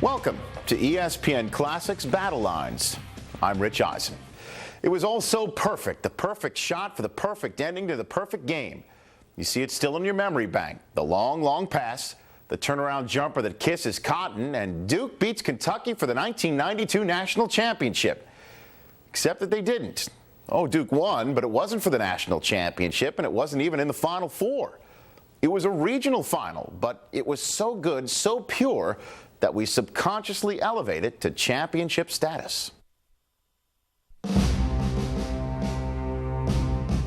Welcome to ESPN Classic's Battle Lines. I'm Rich Eisen. It was all so perfect, the perfect shot for the perfect ending to the perfect game. You see it still in your memory bank. The long, long pass, the turnaround jumper that kisses Cotton, and Duke beats Kentucky for the 1992 national championship. Except that they didn't. Oh, Duke won, but it wasn't for the national championship, and it wasn't even in the Final Four. It was a regional final, but it was so good, so pure, that we subconsciously elevate it to championship status.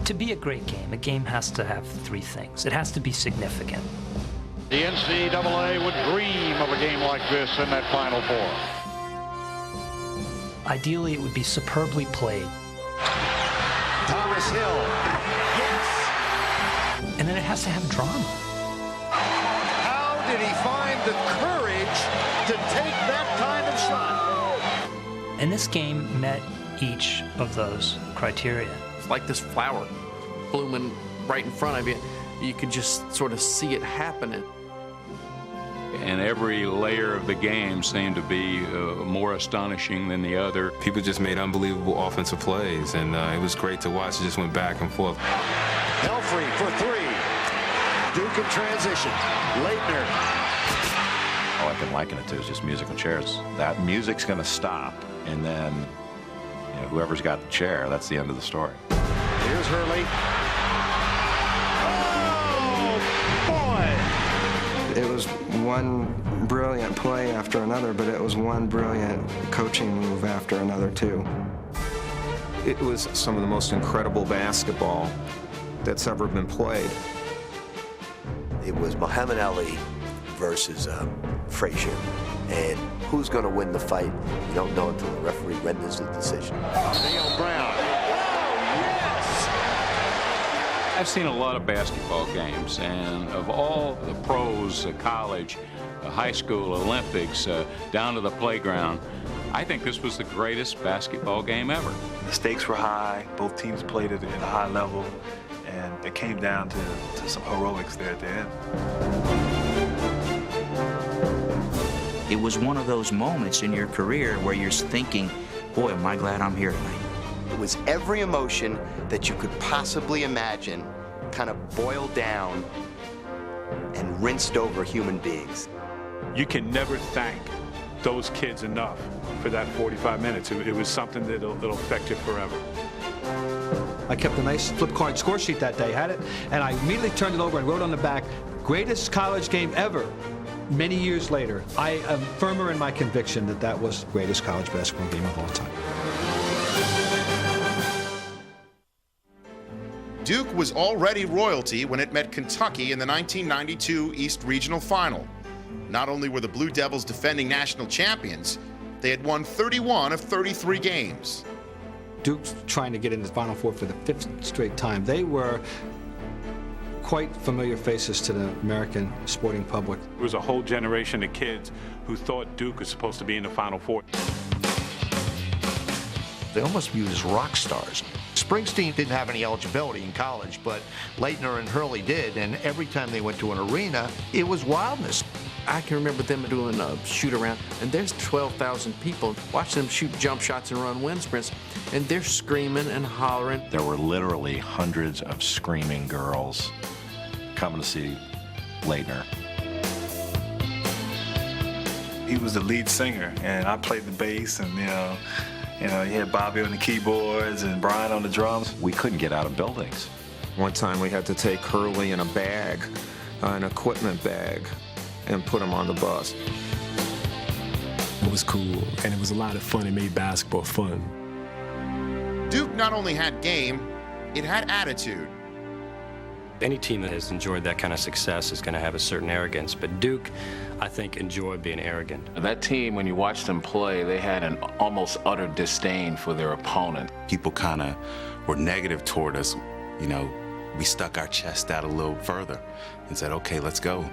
To be a great game, a game has to have three things. It has to be significant. The NCAA would dream of a game like this in that Final Four. Ideally, it would be superbly played. Thomas Hill, yes! And then it has to have drama. How did he find the courage to take that kind of shot? And this game met each of those criteria. It's like this flower blooming right in front of you. You could just sort of see it happening. And every layer of the game seemed to be more astonishing than the other. People just made unbelievable offensive plays, and it was great to watch. It just went back and forth. Helfrey for three. Duke in transition. Laettner. All I've been liking it to is just musical chairs. That music's going to stop, and then whoever's got the chair, that's the end of the story. Here's Hurley. It was one brilliant play after another, but it was one brilliant coaching move after another, too. It was some of the most incredible basketball that's ever been played. It was Muhammad Ali versus Frazier. And who's going to win the fight? You don't know until the referee renders the decision. Neil Brown. I've seen a lot of basketball games, and of all the pros, college, high school, Olympics, down to the playground, I think this was the greatest basketball game ever. The stakes were high. Both teams played at a high level, and it came down to some heroics there at the end. It was one of those moments in your career where you're thinking, boy, am I glad I'm here tonight. It was every emotion that you could possibly imagine kind of boiled down and rinsed over human beings. You can never thank those kids enough for that 45 minutes. It was something that'll affect you forever. I kept a nice flip card score sheet that day, had it, and I immediately turned it over and wrote on the back, greatest college game ever. Many years later, I am firmer in my conviction that that was the greatest college basketball game of all time. Duke was already royalty when it met Kentucky in the 1992 East Regional Final. Not only were the Blue Devils defending national champions, they had won 31 of 33 games. Duke's trying to get into the Final Four for the fifth straight time. They were quite familiar faces to the American sporting public. There was a whole generation of kids who thought Duke was supposed to be in the Final Four. They almost viewed as rock stars. Springsteen didn't have any eligibility in college, but Laettner and Hurley did, and every time they went to an arena, it was wildness. I can remember them doing a shoot-around, and there's 12,000 people watching them shoot jump shots and run wind sprints, and they're screaming and hollering. There were literally hundreds of screaming girls coming to see Laettner. He was the lead singer, and I played the bass, and you had Bobby on the keyboards and Brian on the drums. We couldn't get out of buildings. One time we had to take Hurley in a bag, an equipment bag, and put him on the bus. It was cool, and it was a lot of fun. It made basketball fun. Duke not only had game, it had attitude. Any team that has enjoyed that kind of success is going to have a certain arrogance, but Duke, I think, enjoyed being arrogant. That team, when you watch them play, they had an almost utter disdain for their opponent. People kind of were negative toward us. We stuck our chest out a little further and said, okay, let's go.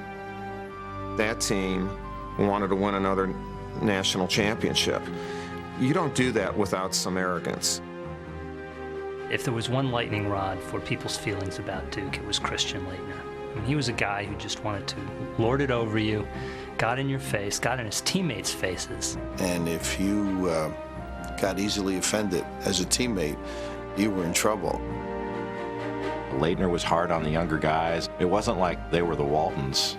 That team wanted to win another national championship. You don't do that without some arrogance. If there was one lightning rod for people's feelings about Duke, it was Christian Laettner. I mean, he was a guy who just wanted to lord it over you, got in your face, got in his teammates' faces. And if you got easily offended as a teammate, you were in trouble. Laettner was hard on the younger guys. It wasn't like they were the Waltons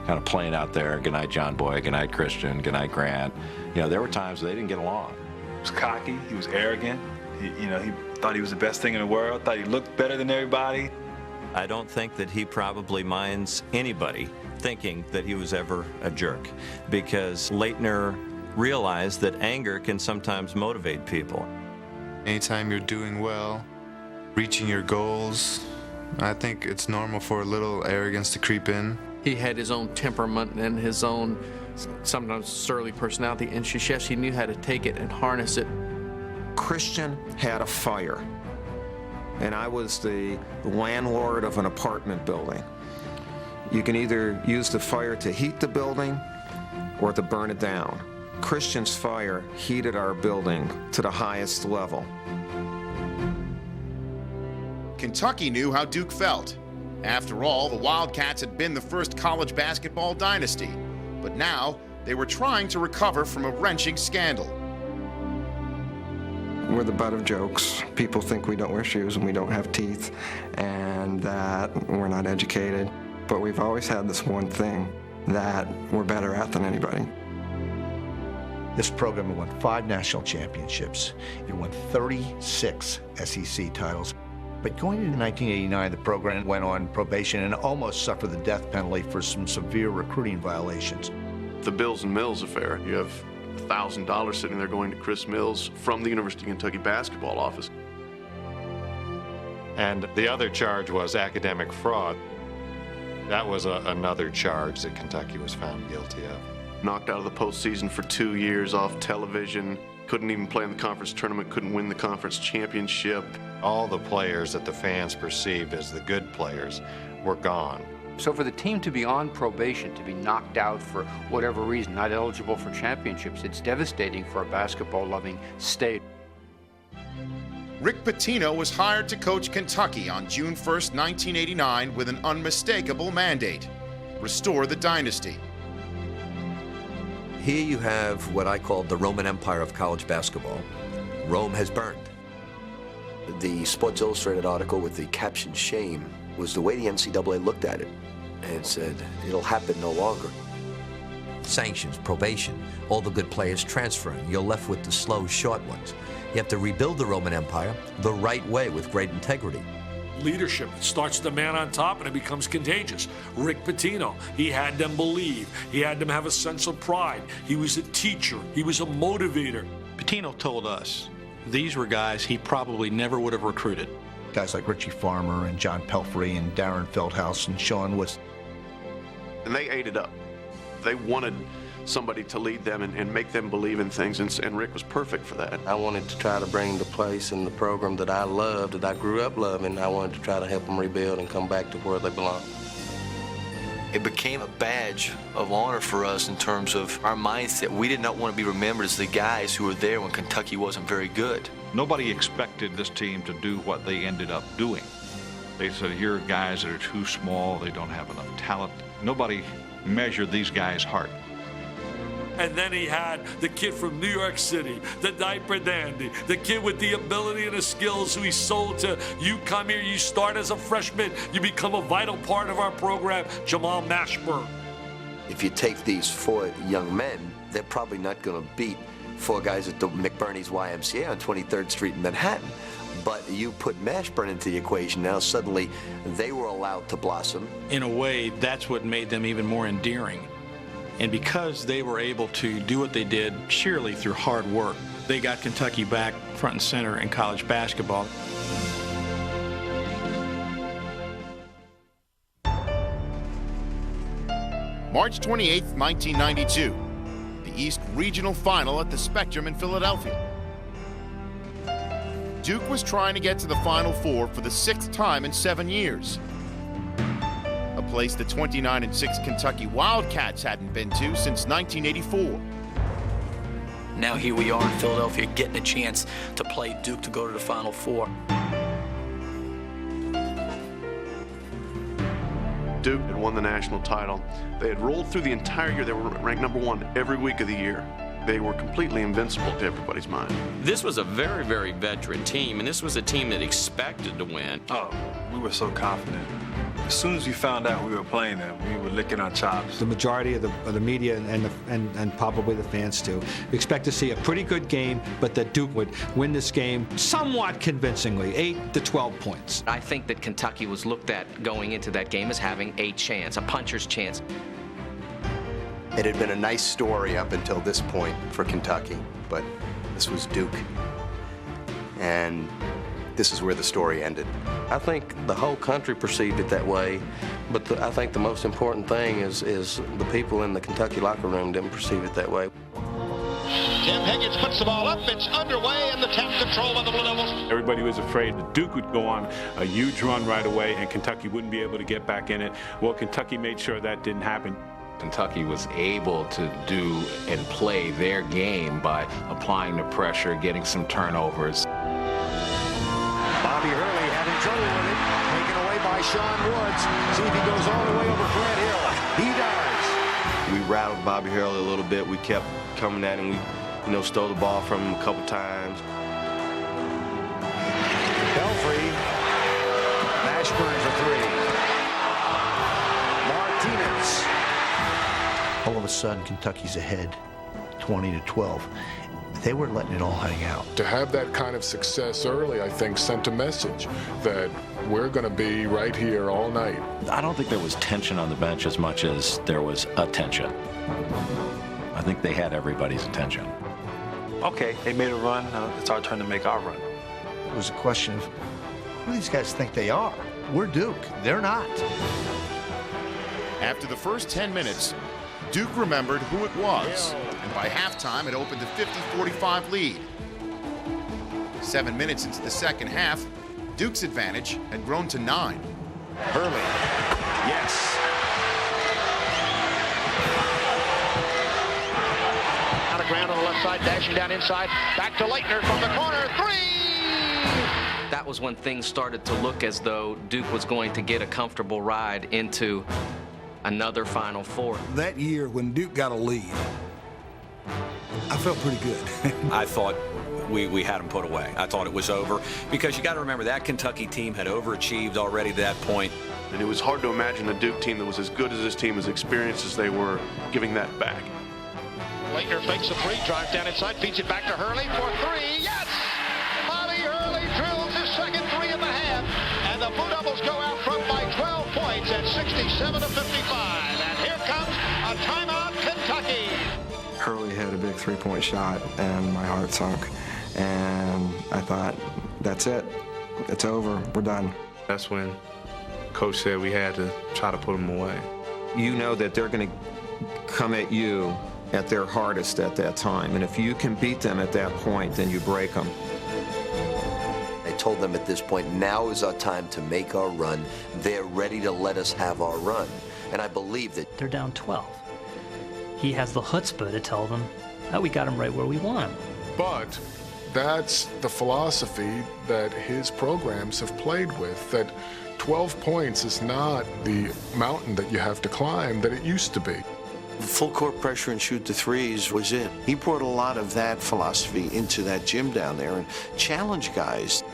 kind of playing out there, good night, John Boy, good night, Christian, good night, Grant. You know, there were times they didn't get along. He was cocky, he was arrogant. He thought he was the best thing in the world, thought he looked better than everybody. I don't think that he probably minds anybody thinking that he was ever a jerk, because Laettner realized that anger can sometimes motivate people. Anytime you're doing well, reaching your goals, I think it's normal for a little arrogance to creep in. He had his own temperament and his own sometimes surly personality, and Krzyzewski knew how to take it and harness it. Christian had a fire, and I was the landlord of an apartment building. You can either use the fire to heat the building or to burn it down. Christian's fire heated our building to the highest level. Kentucky knew how Duke felt. After all, the Wildcats had been the first college basketball dynasty, but now they were trying to recover from a wrenching scandal. We're the butt of jokes. People think we don't wear shoes and we don't have teeth and that we're not educated. But we've always had this one thing that we're better at than anybody. This program won 5 national championships. It won 36 SEC titles. But going into 1989, the program went on probation and almost suffered the death penalty for some severe recruiting violations. The Bills and Mills affair, you have $1,000 sitting there going to Chris Mills from the University of Kentucky basketball office. And the other charge was academic fraud. That was another charge that Kentucky was found guilty of. Knocked out of the postseason for 2 years off television, couldn't even play in the conference tournament, couldn't win the conference championship. All the players that the fans perceived as the good players were gone. So for the team to be on probation, to be knocked out for whatever reason, not eligible for championships, it's devastating for a basketball-loving state. Rick Pitino was hired to coach Kentucky on June 1st, 1989 with an unmistakable mandate: restore the dynasty. Here you have what I call the Roman Empire of college basketball. Rome has burned. The Sports Illustrated article with the caption "Shame" was the way the NCAA looked at it and said, it'll happen no longer. Sanctions, probation, all the good players transferring. You're left with the slow, short ones. You have to rebuild the Roman Empire the right way with great integrity. Leadership starts the man on top and it becomes contagious. Rick Pitino, he had them believe. He had them have a sense of pride. He was a teacher. He was a motivator. Pitino told us these were guys he probably never would have recruited. Guys like Richie Farmer and John Pelfrey and Darren Feldhouse and Sean Wist. And they ate it up. They wanted somebody to lead them and make them believe in things, and Rick was perfect for that. I wanted to try to bring the place and the program that I loved, that I grew up loving. I wanted to try to help them rebuild and come back to where they belong. It became a badge of honor for us in terms of our mindset. We did not want to be remembered as the guys who were there when Kentucky wasn't very good. Nobody expected this team to do what they ended up doing. They said, here are guys that are too small, they don't have enough talent. Nobody measured these guys' heart. And then he had the kid from New York City, the diaper dandy, the kid with the ability and the skills who he sold to. You come here, you start as a freshman, you become a vital part of our program, Jamal Mashburn. If you take these 4 young men, they're probably not going to beat 4 guys at the McBurney's YMCA on 23rd Street in Manhattan. But you put Mashburn into the equation, now suddenly they were allowed to blossom. In a way, that's what made them even more endearing. And because they were able to do what they did sheerly through hard work, they got Kentucky back front and center in college basketball. March 28, 1992, the East Regional Final at the Spectrum in Philadelphia. Duke was trying to get to the Final Four for the 6th time in 7 years. A place the 29-6 Kentucky Wildcats hadn't been to since 1984. Now here we are in Philadelphia getting a chance to play Duke to go to the Final Four. Duke had won the national title. They had rolled through the entire year. They were ranked #1 every week of the year. They were completely invincible to everybody's mind. This was a very, very veteran team, and this was a team that expected to win. Oh, we were so confident. As soon as we found out we were playing them, we were licking our chops. The majority of the media and probably the fans too expect to see a pretty good game, but that Duke would win this game somewhat convincingly, 8 to 12 points. I think that Kentucky was looked at going into that game as having a chance, a puncher's chance. It had been a nice story up until this point for Kentucky, but this was Duke. And this is where the story ended. I think the whole country perceived it that way, but I think the most important thing is the people in the Kentucky locker room didn't perceive it that way. Tim Higgins puts the ball up, it's underway, and the tap control by the Blue Devils. Everybody was afraid that Duke would go on a huge run right away and Kentucky wouldn't be able to get back in it. Well, Kentucky made sure that didn't happen. Kentucky was able to do and play their game by applying the pressure, getting some turnovers. Bobby Hurley having trouble with it, taken away by Sean Woods. See if he goes all the way over Fred Hill. He does. We rattled Bobby Hurley a little bit. We kept coming at him. We, stole the ball from him a couple times. Belfry. Mashburn for 3. Martinez. All of a sudden, Kentucky's ahead, 20 to 12. They were letting it all hang out. To have that kind of success early, I think, sent a message that we're going to be right here all night. I don't think there was tension on the bench as much as there was attention. I think they had everybody's attention. Okay, they made a run. It's our turn to make our run. It was a question of who these guys think they are. We're Duke. They're not. After the first 10 minutes, Duke remembered who it was, and by halftime it opened a 50-45 lead. 7 minutes into the second half, Duke's advantage had grown to 9. Hurley. Yes. Out of ground on the left side, dashing down inside. Back to Laettner from the corner. 3! That was when things started to look as though Duke was going to get a comfortable ride into another Final Four. That year when Duke got a lead, I felt pretty good. I thought we had them put away. I thought it was over because you got to remember that Kentucky team had overachieved already to that point. And it was hard to imagine a Duke team that was as good as this team, as experienced as they were, giving that back. Laettner fakes a 3, drives down inside, feeds it back to Hurley for 3. Yes! Bobby Hurley drills his second 3 in the half, and the Blue Devils go out front by 12 points at 67 to 55. And here comes a timeout, Kentucky. Hurley had a big three-point shot, and my heart sunk. And I thought, that's it. It's over. We're done. That's when Coach said we had to try to put them away. You know that they're going to come at you at their hardest at that time. And if you can beat them at that point, then you break them. I told them at this point, now is our time to make our run. They're ready to let us have our run. And I believe that They're down 12. He has the chutzpah to tell them that we got him right where we want him. But that's the philosophy that his programs have played with, that 12 points is not the mountain that you have to climb that it used to be. Full court pressure and shoot the threes was it. He brought a lot of that philosophy into that gym down there and challenged guys.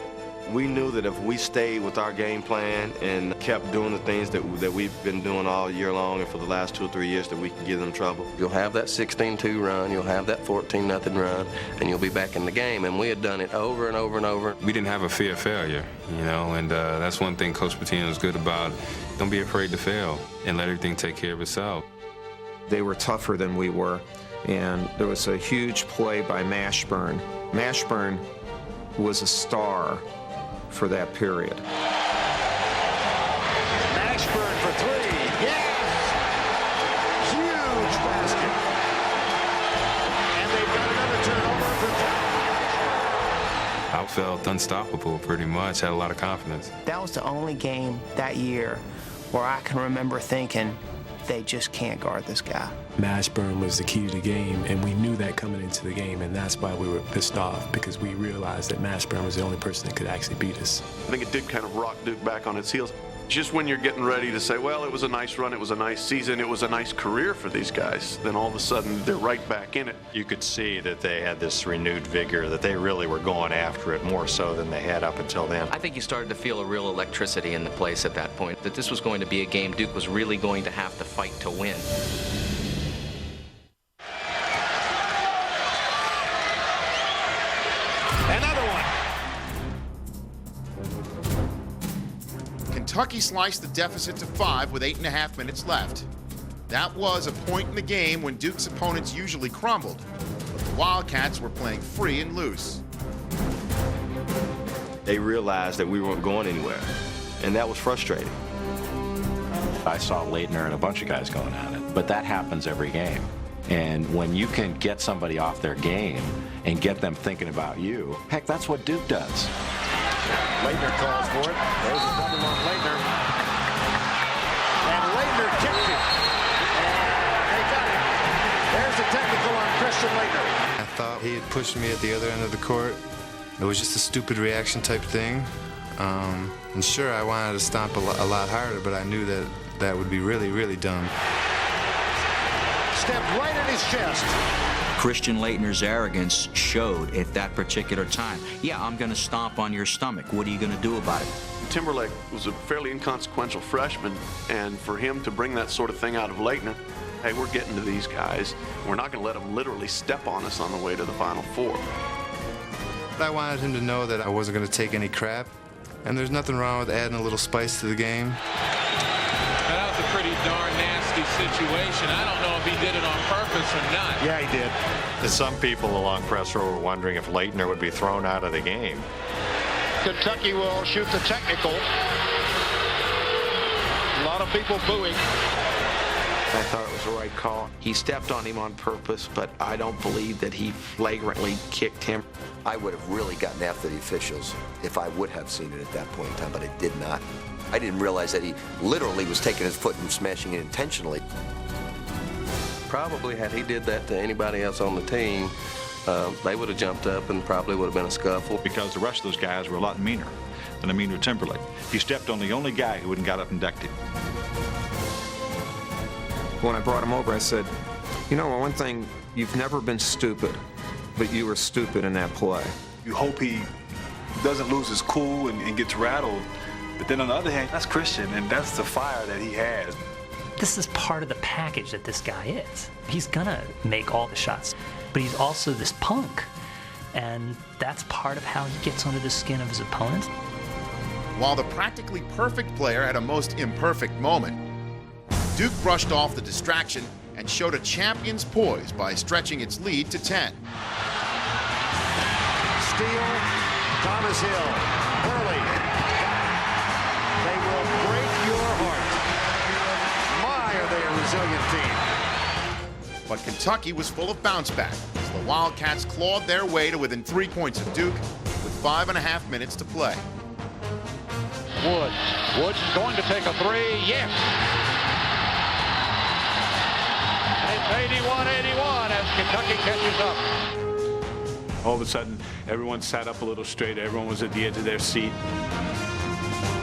We knew that if we stayed with our game plan and kept doing the things that we've been doing all year long and for the last 2 or 3 years, that we could give them trouble. You'll have that 16-2 run, you'll have that 14-0 run, and you'll be back in the game. And we had done it over and over and over. We didn't have a fear of failure, and that's one thing Coach Pitino is good about. Don't be afraid to fail and let everything take care of itself. They were tougher than we were, and there was a huge play by Mashburn. Mashburn was a star for that period. Mashburn for 3. Yes! Huge basket. And they've got another turnover for I felt unstoppable pretty much, had a lot of confidence. That was the only game that year where I can remember thinking, they just can't guard this guy. Mashburn was the key to the game, and we knew that coming into the game, and that's why we were pissed off, because we realized that Mashburn was the only person that could actually beat us. I think it did kind of rock Duke back on its heels. Just when you're getting ready to say, well, it was a nice run, it was a nice season, it was a nice career for these guys, then all of a sudden they're right back in it. You could see that they had this renewed vigor, that they really were going after it more so than they had up until then. I think you started to feel a real electricity in the place at that point, that this was going to be a game Duke was really going to have to fight to win. Another one. Kentucky sliced the deficit to 5 with 8.5 minutes left. That was a point in the game when Duke's opponents usually crumbled, but the Wildcats were playing free and loose. They realized that we weren't going anywhere, and that was frustrating. I saw Laettner and a bunch of guys going at it, but that happens every game. And when you can get somebody off their game and get them thinking about you, heck, that's what Duke does. Laettner calls for it. There's a double on Laettner. And Laettner kicked it. And they got it. There's a technical on Christian Laettner. I thought he had pushed me at the other end of the court. It was just a stupid reaction type thing. And sure, I wanted to stomp a lot harder, but I knew that that would be really, really dumb. Stepped right in his chest. Christian Laettner's arrogance showed at that particular time. Yeah, I'm going to stomp on your stomach. What are you going to do about it? Timberlake was a fairly inconsequential freshman, and for him to bring that sort of thing out of Laettner, hey, we're getting to these guys. We're not going to let them literally step on us on the way to the Final Four. I wanted him to know that I wasn't going to take any crap, and there's nothing wrong with adding a little spice to the game. That was a pretty darn nasty situation. I don't know if he did it on purpose or not. Yeah, he did. Some people along press row were wondering if Laettner would be thrown out of the game. Kentucky will shoot the technical. A lot of people booing. I thought it was the right call. He stepped on him on purpose, but I don't believe that he flagrantly kicked him. I would have really gotten after the officials if I would have seen it at that point in time, but I did not. I didn't realize that he literally was taking his foot and smashing it intentionally. Probably had he did that to anybody else on the team, they would have jumped up and probably would have been a scuffle. Because the rest of those guys were a lot meaner than a meaner Timberlake. He stepped on the only guy who wouldn't got up and decked him. When I brought him over, I said, you know, one thing, you've never been stupid, but you were stupid in that play. You hope he doesn't lose his cool and gets rattled. But then on the other hand, that's Christian, and that's the fire that he has. This is part of the package that this guy is. He's gonna make all the shots, but he's also this punk. And that's part of how he gets under the skin of his opponents. While the practically perfect player had a most imperfect moment, Duke brushed off the distraction and showed a champion's poise by stretching its lead to 10. Steele, Thomas Hill, Hurley. They will break your heart. My, are they a resilient team. But Kentucky was full of bounce back as the Wildcats clawed their way to within 3 points of Duke with 5.5 minutes to play. Woods going to take a three. Yes. It's 81-81 as Kentucky catches up. All of a sudden, everyone sat up a little straight. Everyone was at the edge of their seat.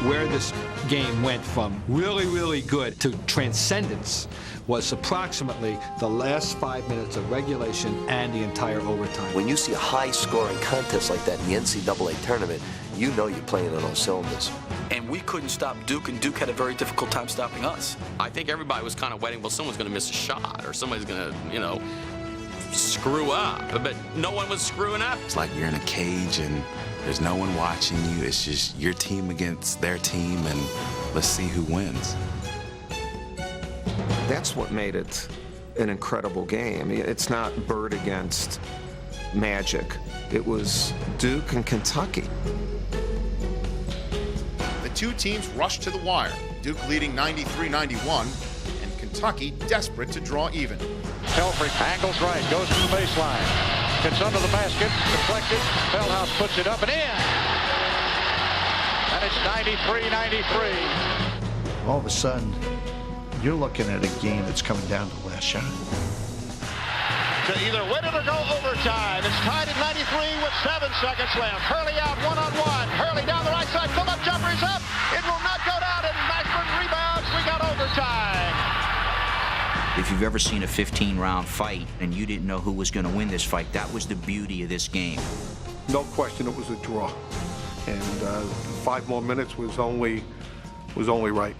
Where this game went from really, really good to transcendence was approximately the last 5 minutes of regulation and the entire overtime. When you see a high-scoring contest like that in the NCAA tournament, you know you're playing on all cylinders. And we couldn't stop Duke, and Duke had a very difficult time stopping us. I think everybody was kind of waiting, well, someone's going to miss a shot, or somebody's going to, you know, screw up. But no one was screwing up. It's like you're in a cage, and there's no one watching you. It's just your team against their team, and let's see who wins. That's what made it an incredible game. It's not Bird against Magic. It was Duke and Kentucky. The two teams rushed to the wire, Duke leading 93-91, and Kentucky desperate to draw even. Helfrich angles right, goes to the baseline. Gets under the basket, deflected. Feldhaus puts it up and in. And it's 93-93. All of a sudden, you're looking at a game that's coming down to the last shot. To either win it or go overtime. It's tied at 93 with 7 seconds left. Hurley out one-on-one. Hurley down the right side. Pull-up jumper is up. It will not go down. And rebounds. We got overtime. If you've ever seen a 15-round fight and you didn't know who was going to win this fight, that was the beauty of this game. No question it was a draw. And 5 more minutes was only right.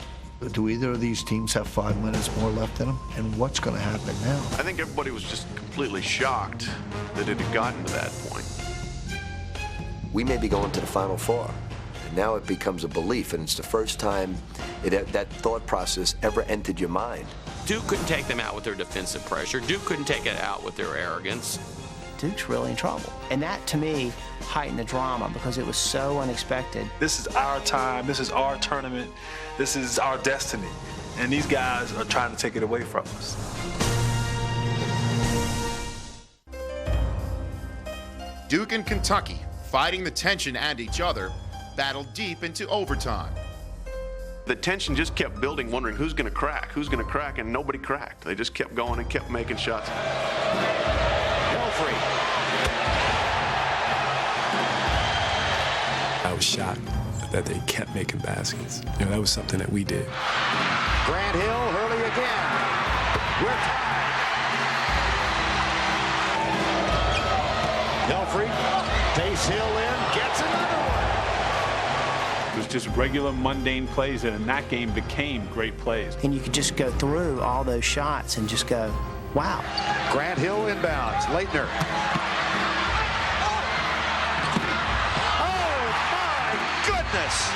Do either of these teams have 5 minutes more left in them? And what's going to happen now? I think everybody was just completely shocked that it had gotten to that point. We may be going to the Final Four. And now it becomes a belief, and it's the first time that thought process ever entered your mind. Duke couldn't take them out with their defensive pressure. Duke couldn't take it out with their arrogance. Duke's really in trouble. And that, to me, heightened the drama because it was so unexpected. This is our time. This is our tournament. This is our destiny. And these guys are trying to take it away from us. Duke and Kentucky, fighting the tension and each other, battled deep into overtime. The tension just kept building, wondering who's going to crack, and nobody cracked. They just kept going and kept making shots. Helfrey. I was shocked that they kept making baskets. You know, that was something that we did. Grant Hill, Hurley again. We're tied. Helfrey takes Hill in, gets another one. It was just regular mundane plays, and that game became great plays. And you could just go through all those shots and just go, wow. Grant Hill inbounds. Laettner. Oh, my goodness.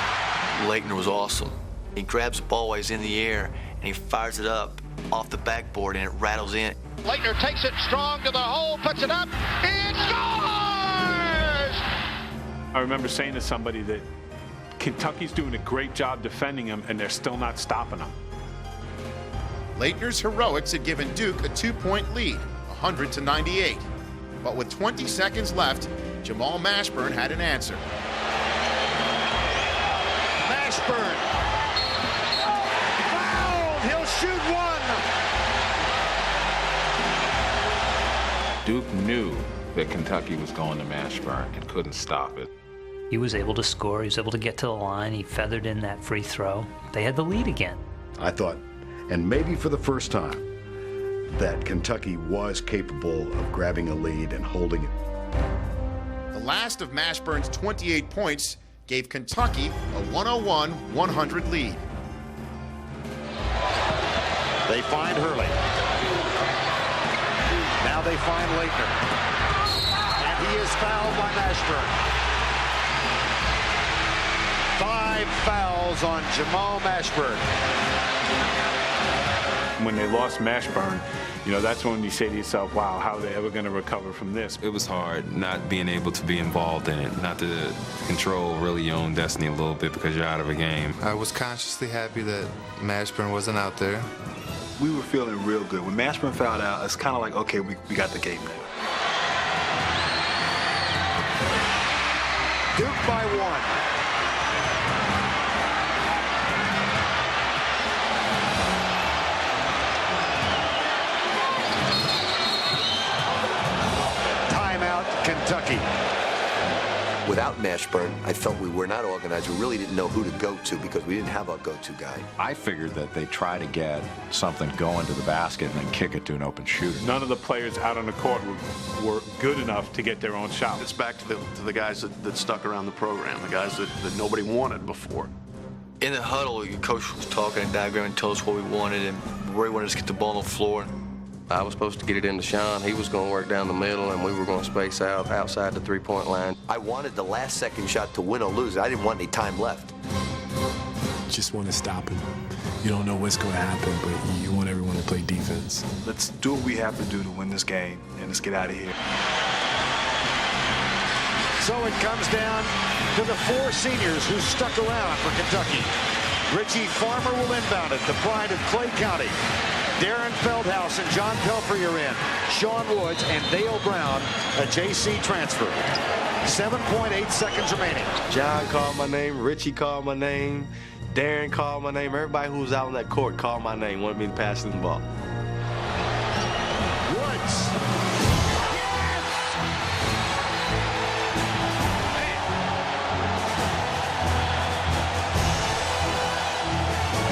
Laettner was awesome. He grabs the ball while he's in the air, and he fires it up off the backboard, and it rattles in. Laettner takes it strong to the hole, puts it up, it scores! I remember saying to somebody that Kentucky's doing a great job defending him, and they're still not stopping him. Laettner's heroics had given Duke a 2-point lead, 100-98. But with 20 seconds left, Jamal Mashburn had an answer. Mashburn. Fouled. He'll shoot one. Duke knew that Kentucky was going to Mashburn and couldn't stop it. He was able to score. He was able to get to the line. He feathered in that free throw. They had the lead again. I thought, and maybe for the first time, that Kentucky was capable of grabbing a lead and holding it. The last of Mashburn's 28 points gave Kentucky a 101-100 lead. They find Hurley. Now they find Laettner. And he is fouled by Mashburn. 5 fouls on Jamal Mashburn. When they lost Mashburn, you know, that's when you say to yourself, wow, how are they ever going to recover from this? It was hard not being able to be involved in it, not to control really your own destiny a little bit because you're out of a game. I was consciously happy that Mashburn wasn't out there. We were feeling real good. When Mashburn fouled out, it's kind of like, okay, we got the game now. Duke by 1. Kentucky. Without Mashburn, I felt we were not organized. We really didn't know who to go to because we didn't have a go-to guy. I figured that they try to get something going to the basket and then kick it to an open shooter. None of the players out on the court were good enough to get their own shot. It's back to the guys that stuck around the program, the guys that nobody wanted before. In the huddle, your coach was talking and diagramming, told us what we wanted and where he wanted us to get the ball on the floor. I was supposed to get it into Sean. He was going to work down the middle, and we were going to space out outside the three-point line. I wanted the last-second shot to win or lose. I didn't want any time left. Just want to stop him. You don't know what's going to happen, but you want everyone to play defense. Let's do what we have to do to win this game, and let's get out of here. So it comes down to the 4 seniors who stuck around for Kentucky. Richie Farmer will inbound it, the pride of Clay County. Darren Feldhouse and John Pelfrey are in. Sean Woods and Dale Brown, a JC transfer. 7.8 seconds remaining. John called my name. Richie called my name. Darren called my name. Everybody who was out on that court called my name, wanted me to pass them the ball. Woods.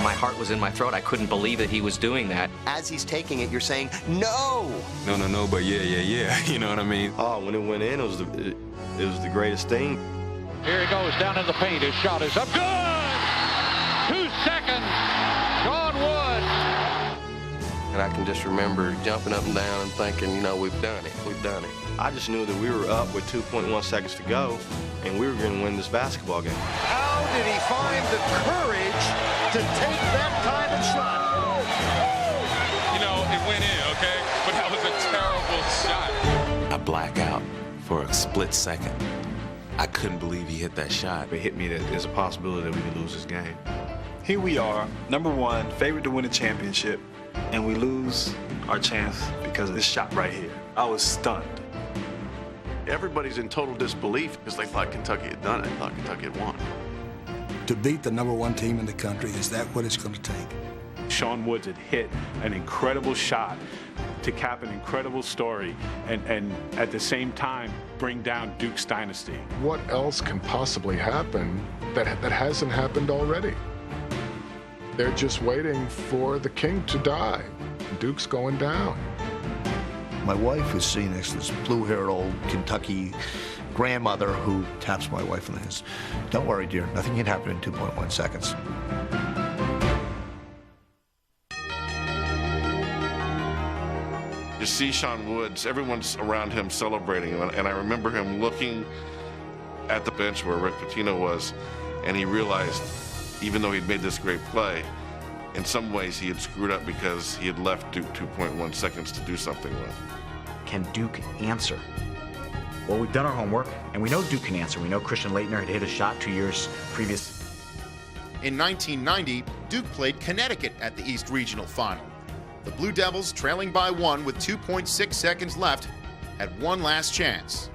My heart was in my throat. I couldn't believe that he was doing that. As he's taking it, you're saying, no! No, but yeah. You know what I mean? Oh, when it went in, it was the greatest thing. Here he goes down in the paint. His shot is up. Good! 2 seconds. Sean Wood. And I can just remember jumping up and down and thinking, you know, we've done it. I just knew that we were up with 2.1 seconds to go, and we were going to win this basketball game. How did he find the courage to take that time and shot? You know, it went in, okay? But that was a terrible shot. I black out for a split second. I couldn't believe he hit that shot. It hit me that there's a possibility that we could lose this game. Here we are, #1, favorite to win a championship, and we lose our chance because of this shot right here. I was stunned. Everybody's in total disbelief because they thought Kentucky had done it, thought Kentucky had won. To beat the #1 team in the country, is that what it's going to take? Sean Woods had hit an incredible shot to cap an incredible story and at the same time bring down Duke's dynasty. What else can possibly happen that hasn't happened already? They're just waiting for the king to die. Duke's going down. My wife is sitting next to this blue-haired old Kentucky grandmother who taps my wife on the head. Don't worry, dear, nothing can happen in 2.1 seconds. You see Sean Woods, everyone's around him celebrating, and I remember him looking at the bench where Rick Pitino was, and he realized, even though he'd made this great play, in some ways he had screwed up because he had left Duke 2.1 seconds to do something with. Can Duke answer? Well, we've done our homework, and we know Duke can answer. We know Christian Laettner had hit a shot 2 years previous. In 1990, Duke played Connecticut at the East Regional Final. The Blue Devils, trailing by 1 with 2.6 seconds left, had one last chance.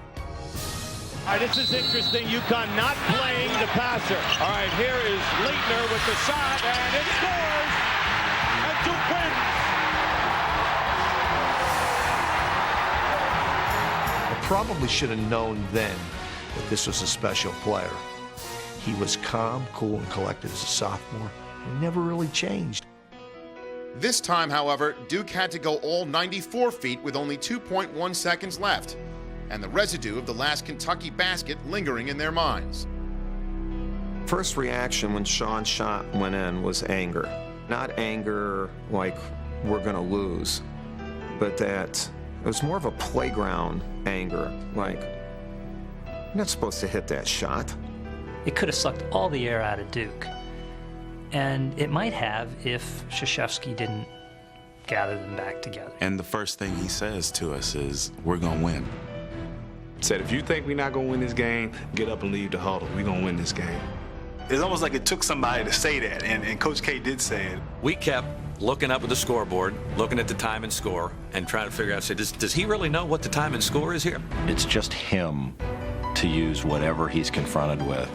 All right, this is interesting. UConn not playing the passer. All right, here is Laettner with the shot, and it scores! And Duke wins! I probably should have known then that this was a special player. He was calm, cool, and collected as a sophomore. He never really changed. This time, however, Duke had to go all 94 feet with only 2.1 seconds left, and the residue of the last Kentucky basket lingering in their minds. First reaction when Sean's shot went in was anger. Not anger like we're going to lose, but that it was more of a playground anger, like, you're not supposed to hit that shot. It could have sucked all the air out of Duke. And it might have if Krzyzewski didn't gather them back together. And the first thing he says to us is, we're going to win. Said, if you think we're not going to win this game, get up and leave the huddle. We're going to win this game. It's almost like it took somebody to say that, and Coach K did say it. We kept looking up at the scoreboard, looking at the time and score, and trying to figure out, say, does he really know what the time and score is here? It's just him to use whatever he's confronted with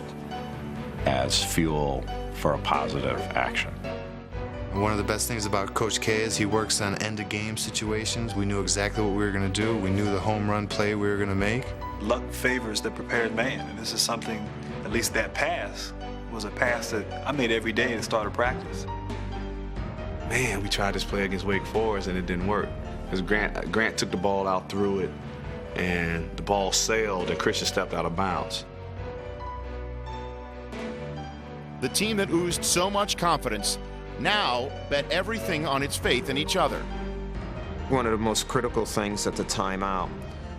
as fuel for a positive action. One of the best things about Coach K is he works on end-of-game situations. We knew exactly what we were going to do. We knew the home run play we were going to make. Luck favors the prepared man, and this is something, at least that pass, was a pass that I made every day at the start of practice. Man, we tried this play against Wake Forest, and it didn't work. Because Grant took the ball out through it, and the ball sailed, and Christian stepped out of bounds. The team that oozed so much confidence now bet everything on its faith in each other. One of the most critical things at the timeout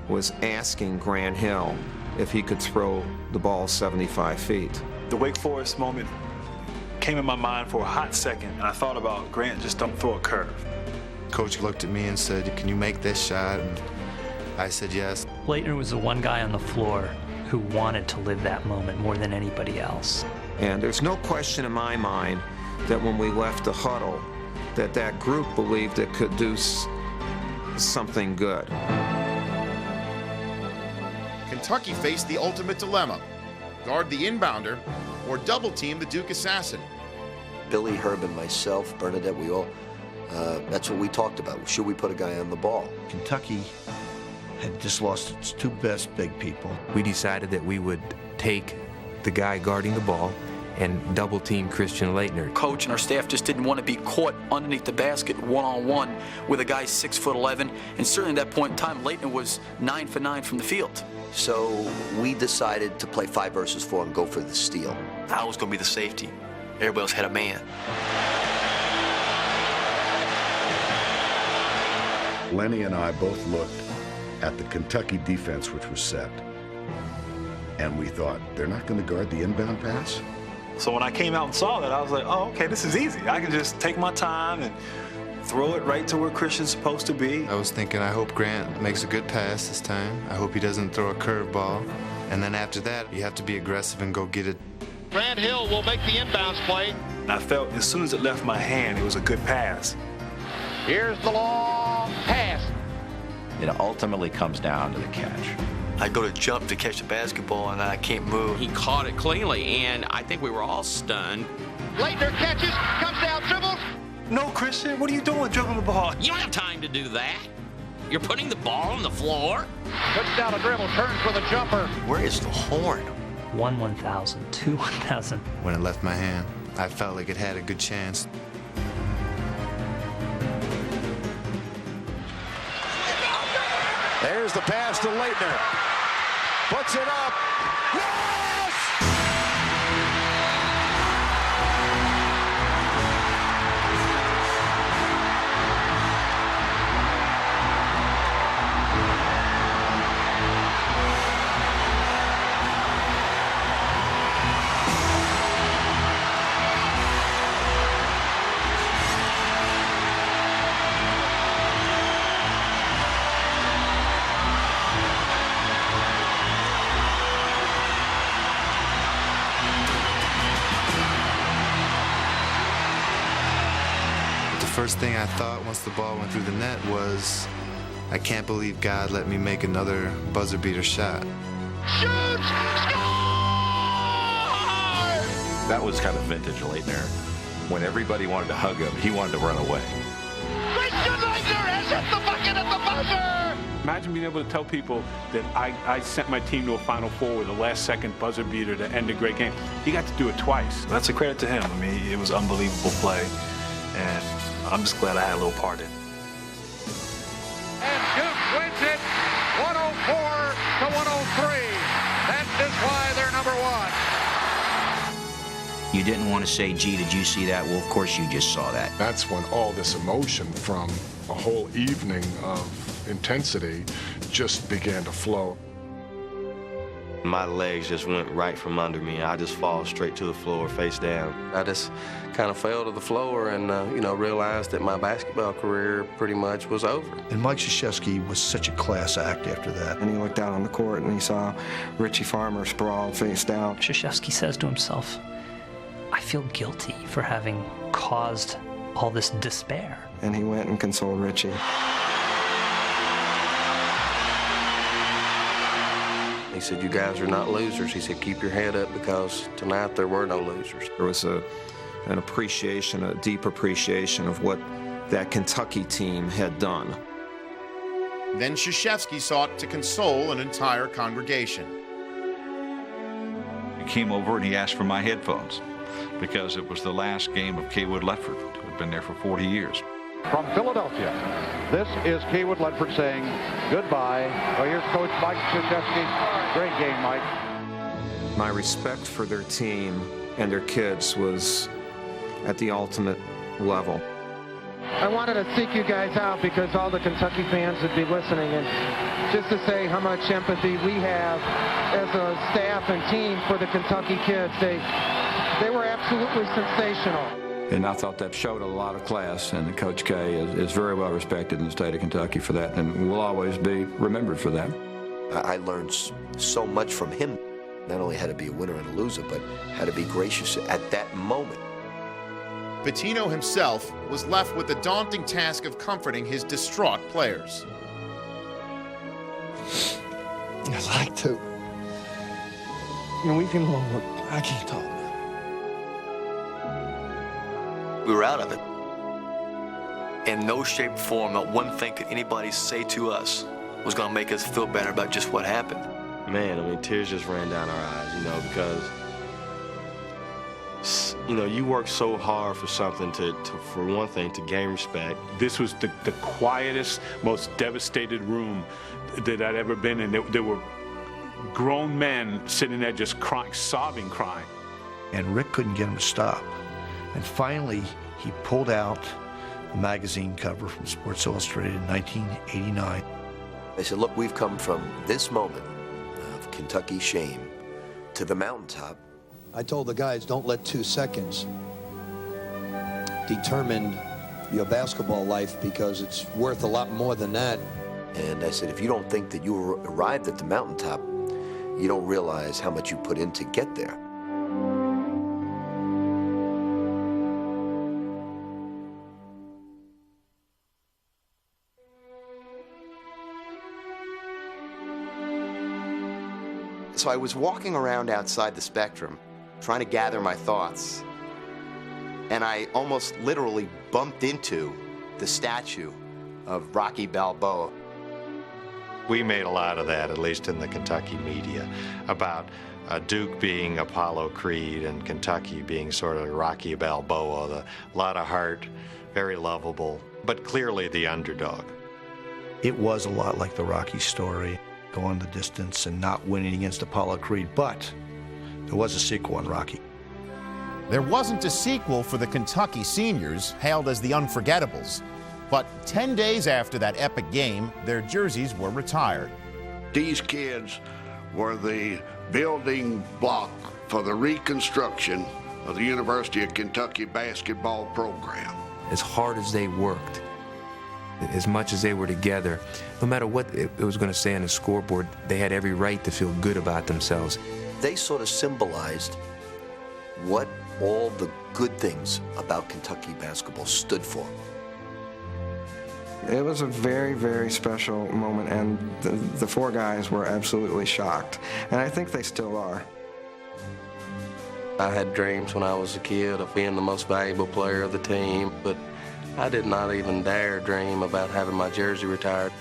was asking Grant Hill if he could throw the ball 75 feet. The Wake Forest moment came in my mind for a hot second, and I thought about Grant, just don't throw a curve. Coach looked at me and said, can you make this shot? And I said yes. Laettner was the one guy on the floor who wanted to live that moment more than anybody else. And there's no question in my mind that when we left the huddle, that group believed it could do something good. Kentucky faced the ultimate dilemma: guard the inbounder or double team the Duke assassin. Billy, Herb, and myself, Bernadette, we all, that's what we talked about. Should we put a guy on the ball? Kentucky had just lost its two best big people. We decided that we would take the guy guarding the ball and double-team Christian Laettner. Coach and our staff just didn't want to be caught underneath the basket one-on-one with a guy 6'11", and certainly at that point in time, Laettner was 9 for 9 from the field. So we decided to play 5 versus 4 and go for the steal. I was going to be the safety. Everybody else had a man. Lenny and I both looked at the Kentucky defense, which was set, and we thought, they're not going to guard the inbound pass? So when I came out and saw that, I was like, oh, okay, this is easy. I can just take my time and throw it right to where Christian's supposed to be. I was thinking, I hope Grant makes a good pass this time. I hope he doesn't throw a curveball. And then after that, you have to be aggressive and go get it. Grant Hill will make the inbounds play. I felt as soon as it left my hand, it was a good pass. Here's the long pass. It ultimately comes down to the catch. I go to jump to catch the basketball, and I can't move. He caught it cleanly, and I think we were all stunned. Laettner catches, comes down, dribbles. No, Christian, what are you doing dribbling the ball? You don't have time to do that. You're putting the ball on the floor. Puts down a dribble, turns for the jumper. Where is the horn? 1,000, 2,000. When it left my hand, I felt like it had a good chance. There's the pass to Laettner. Puts it up. Yes! The first thing I thought once the ball went through the net was, I can't believe God let me make another buzzer beater shot. Shoots! Score! That was kind of vintage Laettner. When everybody wanted to hug him, he wanted to run away. Christian Laettner has hit the bucket at the buzzer! Imagine being able to tell people that I sent my team to a Final Four with a last-second buzzer beater to end a great game. He got to do it twice. That's a credit to him. I mean, it was unbelievable play, and I'm just glad I had a little part in it. And Duke wins it 104 to 103. That is why they're number 1. You didn't want to say, gee, did you see that? Well, of course you just saw that. That's when all this emotion from a whole evening of intensity just began to flow. My legs just went right from under me. I just fall straight to the floor, face down. I just kind of fell to the floor and, realized that my basketball career pretty much was over. And Mike Krzyzewski was such a class act after that. And he looked out on the court and he saw Richie Farmer sprawled face down. Krzyzewski says to himself, I feel guilty for having caused all this despair. And he went and consoled Richie. He said, you guys are not losers. He said, keep your head up because tonight there were no losers. There was an appreciation, a deep appreciation of what that Kentucky team had done. Then Krzyzewski sought to console an entire congregation. He came over and he asked for my headphones because it was the last game of Kaywood Ledford, who had been there for 40 years. From Philadelphia, this is Kaywood Ledford saying goodbye. Well, here's Coach Mike Krzyzewski. Great game, Mike. My respect for their team and their kids was at the ultimate level. I wanted to seek you guys out because all the Kentucky fans would be listening, and just to say how much empathy we have as a staff and team for the Kentucky kids. They were absolutely sensational. And I thought that showed a lot of class, and Coach K is very well respected in the state of Kentucky for that, and will always be remembered for that. I learned so much from him, not only how to be a winner and a loser, but how to be gracious at that moment. Pitino himself was left with the daunting task of comforting his distraught players. I'd like to. We can look. I can't talk. We were out of it. In no shape or form, not one thing could anybody say to us was going to make us feel better about just what happened. Man, tears just ran down our eyes, because You know, you work so hard for something for one thing, to gain respect. This was the quietest, most devastated room that I'd ever been in. There were grown men sitting there just crying, sobbing, crying. And Rick couldn't get him to stop. And finally, he pulled out a magazine cover from Sports Illustrated in 1989. They said, look, we've come from this moment of Kentucky shame to the mountaintop. I told the guys, don't let 2 seconds determine your basketball life, because it's worth a lot more than that. And I said, if you don't think that you arrived at the mountaintop, you don't realize how much you put in to get there. So I was walking around outside the Spectrum, trying to gather my thoughts, and I almost literally bumped into the statue of Rocky Balboa. We made a lot of that, at least in the Kentucky media, about Duke being Apollo Creed and Kentucky being sort of Rocky Balboa, a lot of heart, very lovable, but clearly the underdog. It was a lot like the Rocky story, going the distance and not winning against Apollo Creed, but there was a sequel on Rocky. There wasn't a sequel for the Kentucky seniors, hailed as the Unforgettables. But 10 days after that epic game, their jerseys were retired. These kids were the building block for the reconstruction of the University of Kentucky basketball program. As hard as they worked, as much as they were together, no matter what it was going to say on the scoreboard, they had every right to feel good about themselves. They sort of symbolized what all the good things about Kentucky basketball stood for. It was a very, very special moment, and the four guys were absolutely shocked, and I think they still are. I had dreams when I was a kid of being the most valuable player of the team, but I did not even dare dream about having my jersey retired.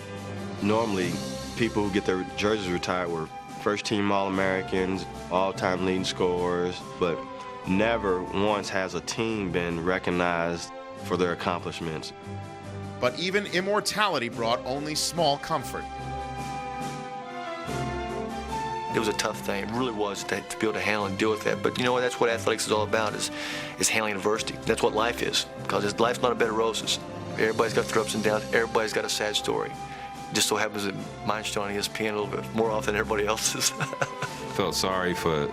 Normally, people who get their jerseys retired were first-team All-Americans, all-time leading scorers, but never once has a team been recognized for their accomplishments. But even immortality brought only small comfort. It was a tough thing. It really was to be able to handle and deal with that. But you know what? That's what athletics is all about, is handling adversity. That's what life is, because life's not a bed of roses. Everybody's got their ups and downs. Everybody's got a sad story. Just so happens that mine's shown on ESPN a little bit more often than everybody else's. Felt sorry for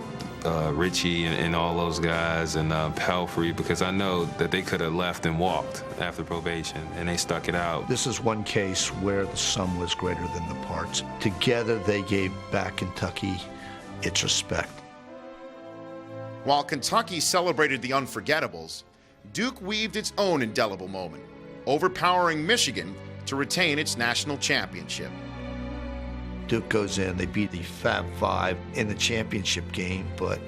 Richie and all those guys and Pelfrey, because I know that they could have left and walked after probation, and they stuck it out. This is one case where the sum was greater than the parts. Together, they gave back Kentucky its respect. While Kentucky celebrated the Unforgettables, Duke weaved its own indelible moment, overpowering Michigan to retain its national championship. Duke goes in, they beat the Fab Five in the championship game, but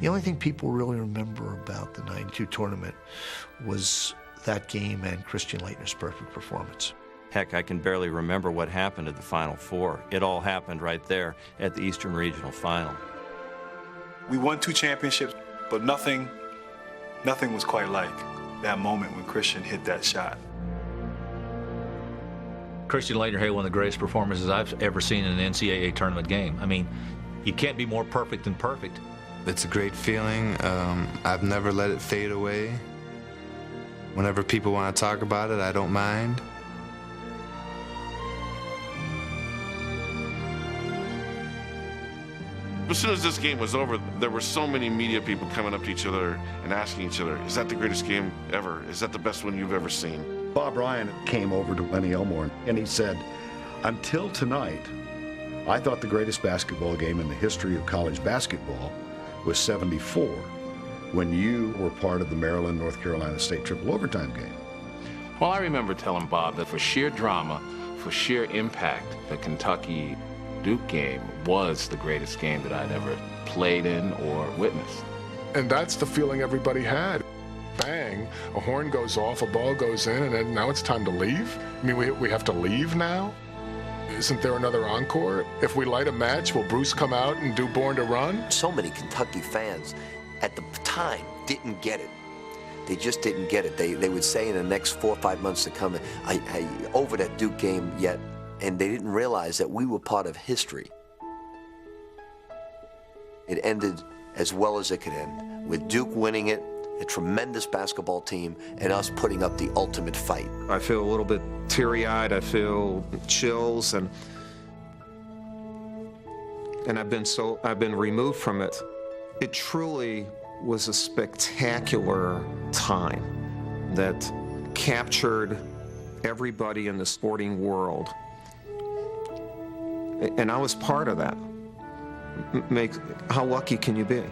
the only thing people really remember about the '92 tournament was that game and Christian Laettner's perfect performance. Heck, I can barely remember what happened at the Final Four. It all happened right there at the Eastern Regional Final. We won 2 championships, but nothing was quite like that moment when Christian hit that shot. Christian Laettner had one of the greatest performances I've ever seen in an NCAA tournament game. I mean, you can't be more perfect than perfect. It's a great feeling. I've never let it fade away. Whenever people want to talk about it, I don't mind. As soon as this game was over, there were so many media people coming up to each other and asking each other, is that the greatest game ever? Is that the best one you've ever seen? Bob Ryan came over to Lenny Elmore and he said, until tonight, I thought the greatest basketball game in the history of college basketball was '74, when you were part of the Maryland-North Carolina State triple overtime game. Well, I remember telling Bob that for sheer drama, for sheer impact, the Kentucky-Duke game was the greatest game that I'd ever played in or witnessed. And that's the feeling everybody had. Bang, a horn goes off, a ball goes in, and then now it's time to leave? I mean, we have to leave now? Isn't there another encore? If we light a match, will Bruce come out and do Born to Run? So many Kentucky fans at the time didn't get it. They just didn't get it. They would say in the next 4 or 5 months to come, I over that Duke game yet, and they didn't realize that we were part of history. It ended as well as it could end, with Duke winning it, a tremendous basketball team, and us putting up the ultimate fight. I feel a little bit teary-eyed. I feel chills, and I've been removed from it. It truly was a spectacular time that captured everybody in the sporting world, and I was part of that. How lucky can you be?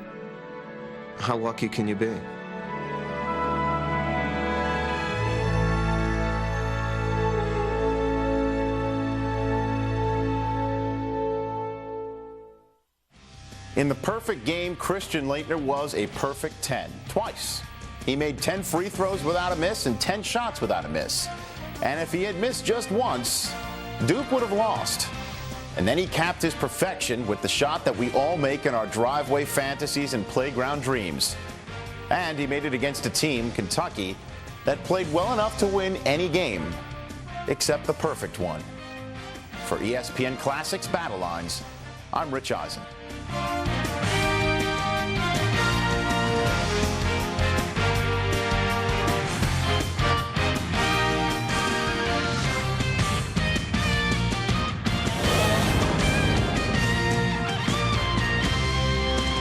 How lucky can you be? In the perfect game, Christian Laettner was a perfect 10, twice. He made 10 free throws without a miss and 10 shots without a miss. And if he had missed just once, Duke would have lost. And then he capped his perfection with the shot that we all make in our driveway fantasies and playground dreams. And he made it against a team, Kentucky, that played well enough to win any game, except the perfect one. For ESPN Classic's Battle Lines, I'm Rich Eisen.